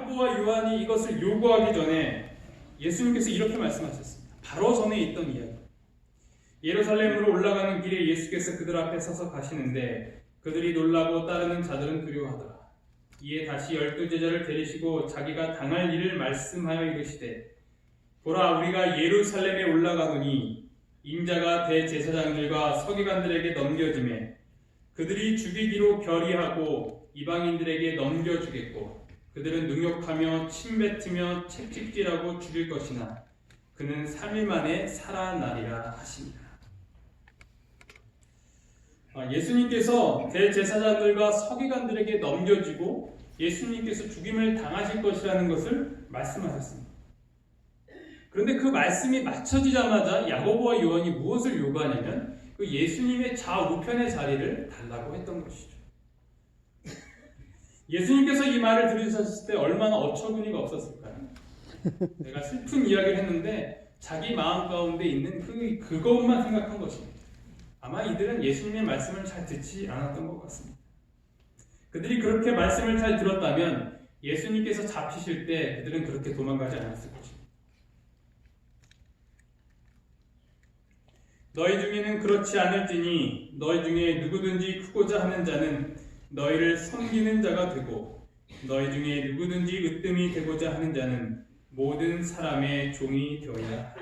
야고보와 요한이 이것을 요구하기 전에 예수님께서 이렇게 말씀하셨습니다. 바로 전에 있던 이야기. 예루살렘으로 올라가는 길에 예수께서 그들 앞에 서서 가시는데 그들이 놀라고 따르는 자들은 두려워하더라. 이에 다시 12제자를 데리시고 자기가 당할 일을 말씀하여 이르시되 보라, 우리가 예루살렘에 올라가노니 인자가 대제사장들과 서기관들에게 넘겨지매 그들이 죽이기로 결의하고 이방인들에게 넘겨주겠고 그들은 능욕하며 침뱉으며 채찍질하고 죽일 것이나 그는 3일 만에 살아나리라 하시니라. 예수님께서 대제사장들과 서기관들에게 넘겨지고 예수님께서 죽임을 당하실 것이라는 것을 말씀하셨습니다. 그런데 그 말씀이 맞춰지자마자 야고보와 요한이 무엇을 요구하냐면 그 예수님의 좌우편의 자리를 달라고 했던 것이죠. 예수님께서 이 말을 들으셨을 때 얼마나 어처구니가 없었을까요? 내가 슬픈 이야기를 했는데 자기 마음 가운데 있는 그것만 생각한 것입니다. 아마 이들은 예수님의 말씀을 잘 듣지 않았던 것 같습니다. 그들이 그렇게 말씀을 잘 들었다면 예수님께서 잡히실 때 그들은 그렇게 도망가지 않았을 것입니다. 너희 중에는 그렇지 않을지니 너희 중에 누구든지 크고자 하는 자는 너희를 섬기는 자가 되고 너희 중에 누구든지 으뜸이 되고자 하는 자는 모든 사람의 종이 되어야 하리라.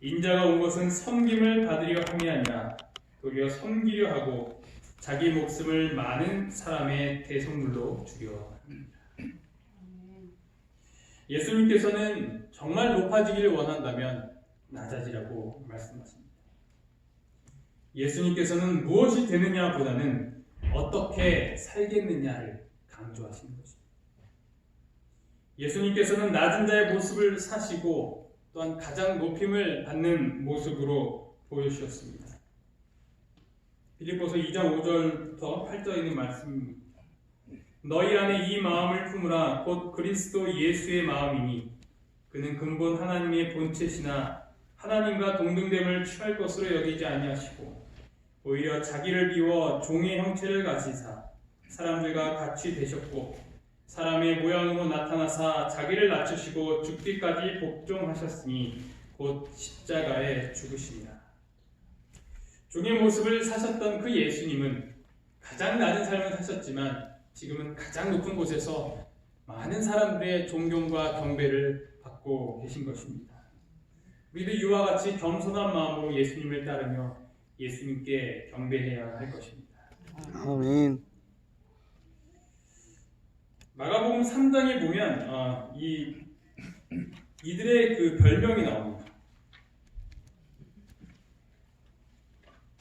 인자가 온 것은 섬김을 받으려 함이 아니라 도리어 섬기려 하고 자기 목숨을 많은 사람의 대속물로 주려 합니다. 예수님께서는 정말 높아지기를 원한다면 낮아지라고 말씀하십니다. 예수님께서는 무엇이 되느냐보다는 어떻게 살겠느냐를 강조하시는 것입니다. 예수님께서는 낮은 자의 모습을 사시고 또한 가장 높임을 받는 모습으로 보여주셨습니다. 빌립보서 2장 5절부터 8절에 있는 말씀입니다. 너희 안에 이 마음을 품으라. 곧 그리스도 예수의 마음이니 그는 근본 하나님의 본체시나 하나님과 동등됨을 취할 것으로 여기지 아니하시고 오히려 자기를 비워 종의 형체를 가지사 사람들과 같이 되셨고 사람의 모양으로 나타나사 자기를 낮추시고 죽기까지 복종하셨으니 곧 십자가에 죽으시니라. 종의 모습을 사셨던 그 예수님은 가장 낮은 삶을 사셨지만 지금은 가장 높은 곳에서 많은 사람들의 존경과 경배를 받고 계신 것입니다. 우리도 이와 같이 겸손한 마음으로 예수님을 따르며 예수님께 경배해야 할 것입니다. 아멘. 마가복음 3장에 보면 이들의 그 별명이 나옵니다.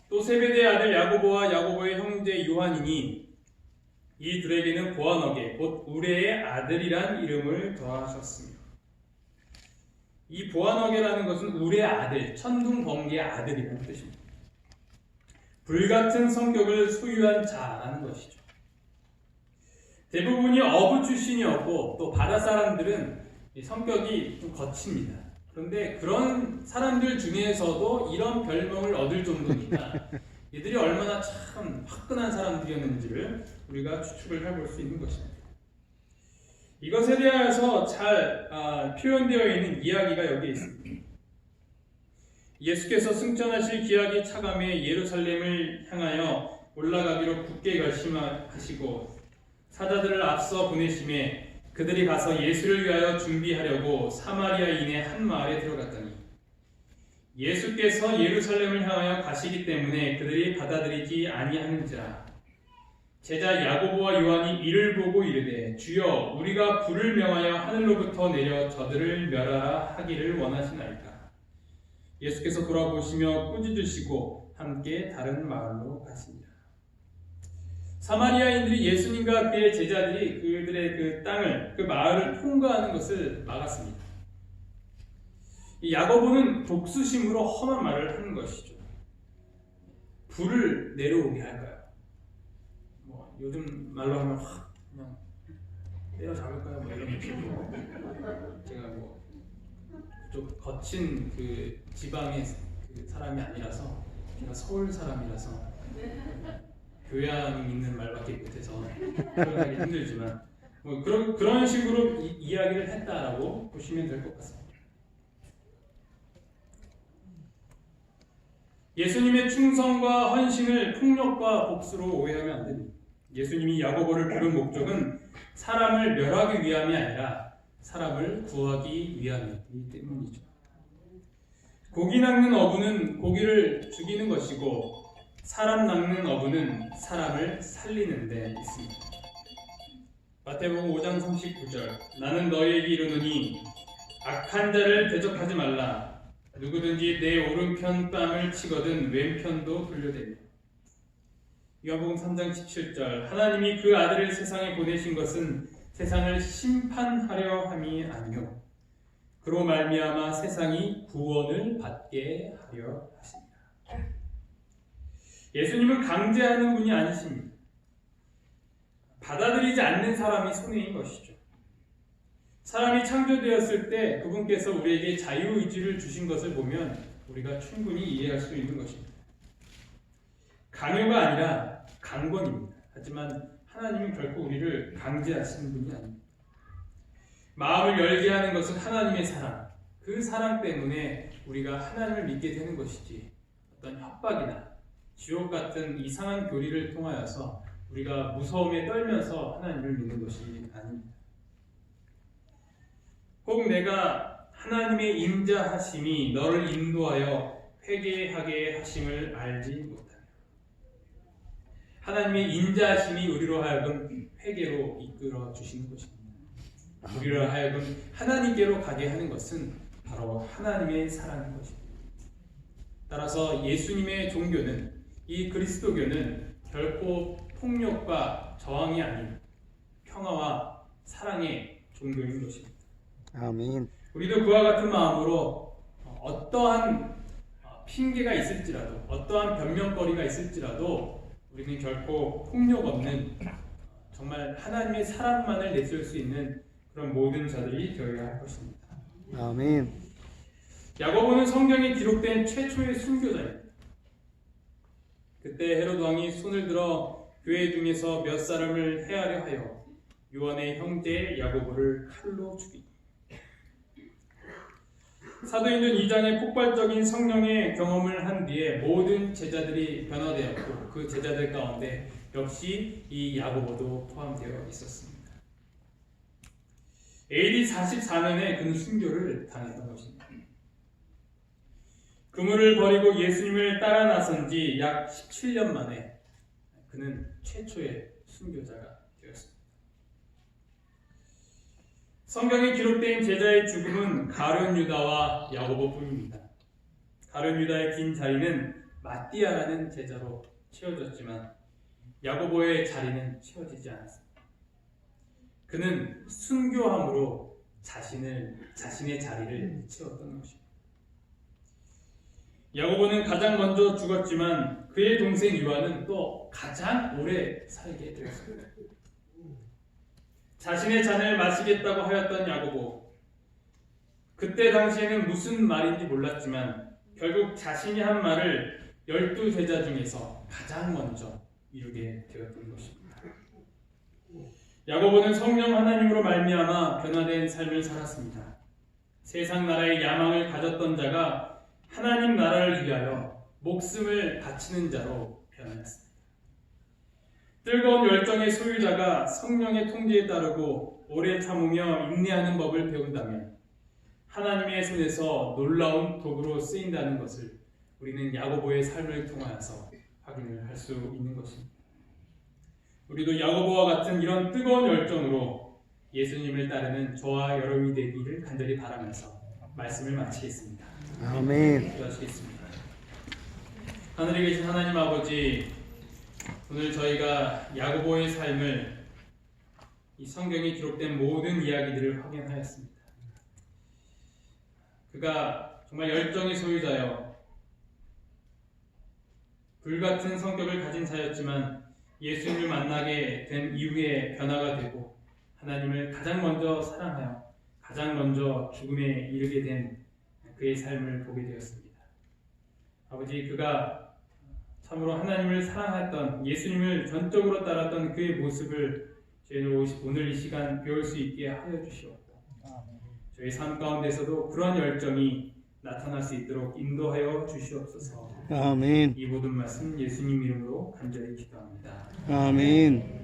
또 세베대의 아들 야고보와 야고보의 형제 요한이니 이 둘에게는 보아너게 곧 우레의 아들이란 이름을 더하셨습니다. 이 보아너게라는 것은 우레의 아들, 천둥번개의 아들이라는 뜻입니다. 불같은 성격을 소유한 자라는 것이죠. 대부분이 어부 출신이었고 또 바다 사람들은 성격이 좀 거칩니다. 그런데 그런 사람들 중에서도 이런 별명을 얻을 정도니까 이들이 얼마나 참 화끈한 사람들이었는지를 우리가 추측을 해볼 수 있는 것입니다. 이것에 대해서 잘 표현되어 있는 이야기가 여기에 있습니다. 예수께서 승천하실 기약이 차감해 예루살렘을 향하여 올라가기로 굳게 결심하시고 사자들을 앞서 보내심에 그들이 가서 예수를 위하여 준비하려고 사마리아인의 한 마을에 들어갔더니 예수께서 예루살렘을 향하여 가시기 때문에 그들이 받아들이지 아니하는지라. 제자 야고보와 요한이 이를 보고 이르되 주여 우리가 불을 명하여 하늘로부터 내려 저들을 멸하라 하기를 원하시나이까. 예수께서 돌아보시며 꾸짖으시고 함께 다른 마을로 가시니라. 사마리아인들이 예수님과 그의 제자들이 그들의 그 땅을, 그 마을을 통과하는 것을 막았습니다. 이 야고보는 독수심으로 험한 말을 하는 것이죠. 불을 내려오게 할까요? 요즘 말로 하면 확 그냥 때려잡을까요? 이런 느낌으로 제가 좀 거친 그 지방의 그 사람이 아니라서 제가 서울 사람이라서 교양이 있는 말밖에 못해서 표현하기 힘들지만 그런 식으로 이야기를 했다라고 보시면 될 것 같습니다. 예수님의 충성과 헌신을 폭력과 복수로 오해하면 안 됩니다. 예수님이 야고보를 부른 목적은 사람을 멸하기 위함이 아니라 사람을 구하기 위함이기 때문이죠. 고기 낚는 어부는 고기를 죽이는 것이고 사람 낚는 어부는 사람을 살리는 데 있습니다. 마태복음 5장 39절 나는 너희에게 이르노니 악한 자를 대적하지 말라. 누구든지 내 오른편 뺨을 치거든 왼편도 돌려대며. 요한복음 3장 17절 하나님이 그 아들을 세상에 보내신 것은 세상을 심판하려 함이 아니요 그로 말미암아 세상이 구원을 받게 하려 하십니다. 예수님은 강제하는 분이 아니십니다. 받아들이지 않는 사람이 손해인 것이죠. 사람이 창조되었을 때 그분께서 우리에게 자유의지를 주신 것을 보면 우리가 충분히 이해할 수 있는 것입니다. 강요가 아니라 강권입니다. 하지만 하나님은 결코 우리를 강제하시는 분이 아닙니다. 마음을 열게 하는 것은 하나님의 사랑, 그 사랑 때문에 우리가 하나님을 믿게 되는 것이지 어떤 협박이나 지옥 같은 이상한 교리를 통하여서 우리가 무서움에 떨면서 하나님을 믿는 것이 아닙니다. 혹 내가 하나님의 인자하심이 너를 인도하여 회개하게 하심을 알지 못하며 하나님의 인자하심이 우리로 하여금 회개로 이끌어 주시는 것입니다. 우리로 하여금 하나님께로 가게 하는 것은 바로 하나님의 사랑인 것입니다. 따라서 예수님의 종교는 이 그리스도교는 결코 폭력과 저항이 아닌 평화와 사랑의 종교인 것입니다. 아멘. 우리도 그와 같은 마음으로 어떠한 핑계가 있을지라도 어떠한 변명거리가 있을지라도 우리는 결코 폭력 없는 정말 하나님의 사랑만을 내세울 수 있는 그런 모든 자들이 되어야 할 것입니다. 아멘. 야고보는 성경에 기록된 최초의 순교자입니다. 그때 헤롯 왕이 손을 들어 교회 중에서 몇 사람을 해하려 하여 요한의 형제 야고보를 칼로 죽이고 사도행전 2장의 폭발적인 성령의 경험을 한 뒤에 모든 제자들이 변화되었고 그 제자들 가운데 역시 이 야고보도 포함되어 있었습니다. AD 44년에 그는 순교를 당했던 것입니다. 그물을 버리고 예수님을 따라 나선 지 약 17년 만에 그는 최초의 순교자가 되었습니다. 성경에 기록된 제자의 죽음은 가룟 유다와 야고보뿐입니다. 가룟 유다의 빈 자리는 마띠아라는 제자로 채워졌지만 야고보의 자리는 채워지지 않았습니다. 그는 순교함으로 자신의 자리를 채웠던 것입니다. 야고보는 가장 먼저 죽었지만 그의 동생 요한은 또 가장 오래 살게 되었습니다. 자신의 잔을 마시겠다고 하였던 야고보, 그때 당시에는 무슨 말인지 몰랐지만 결국 자신이 한 말을 12제자 중에서 가장 먼저 이루게 되었던 것입니다. 야고보는 성령 하나님으로 말미암아 변화된 삶을 살았습니다. 세상 나라의 야망을 가졌던 자가 하나님 나라를 위하여 목숨을 바치는 자로 변하였습니다. 뜨거운 열정의 소유자가 성령의 통제에 따르고 오래 참으며 인내하는 법을 배운다면 하나님의 손에서 놀라운 도구로 쓰인다는 것을 우리는 야고보의 삶을 통하여서 확인을 할 수 있는 것입니다. 우리도 야고보와 같은 이런 뜨거운 열정으로 예수님을 따르는 저와 여러분이 되기를 간절히 바라면서 말씀을 마치겠습니다. 아멘. 기도하시겠습니다. 하늘에 계신 하나님 아버지, 오늘 저희가 야고보의 삶을 이 성경에 기록된 모든 이야기들을 확인하였습니다. 그가 정말 열정의 소유자여 불같은 성격을 가진 자였지만 예수님을 만나게 된 이후에 변화가 되고 하나님을 가장 먼저 사랑하여 가장 먼저 죽음에 이르게 된 그의 삶을 보게 되었습니다. 아버지, 그가 참으로 하나님을 사랑했던 예수님을 전적으로 따랐던 그의 모습을 저희를 오늘 이 시간 배울 수 있게 하여 주시옵고 저희 삶 가운데서도 그러한 열정이 나타날 수 있도록 인도하여 주시옵소서. 아멘. 이 모든 말씀 예수님 이름으로 간절히 기도합니다. 아멘.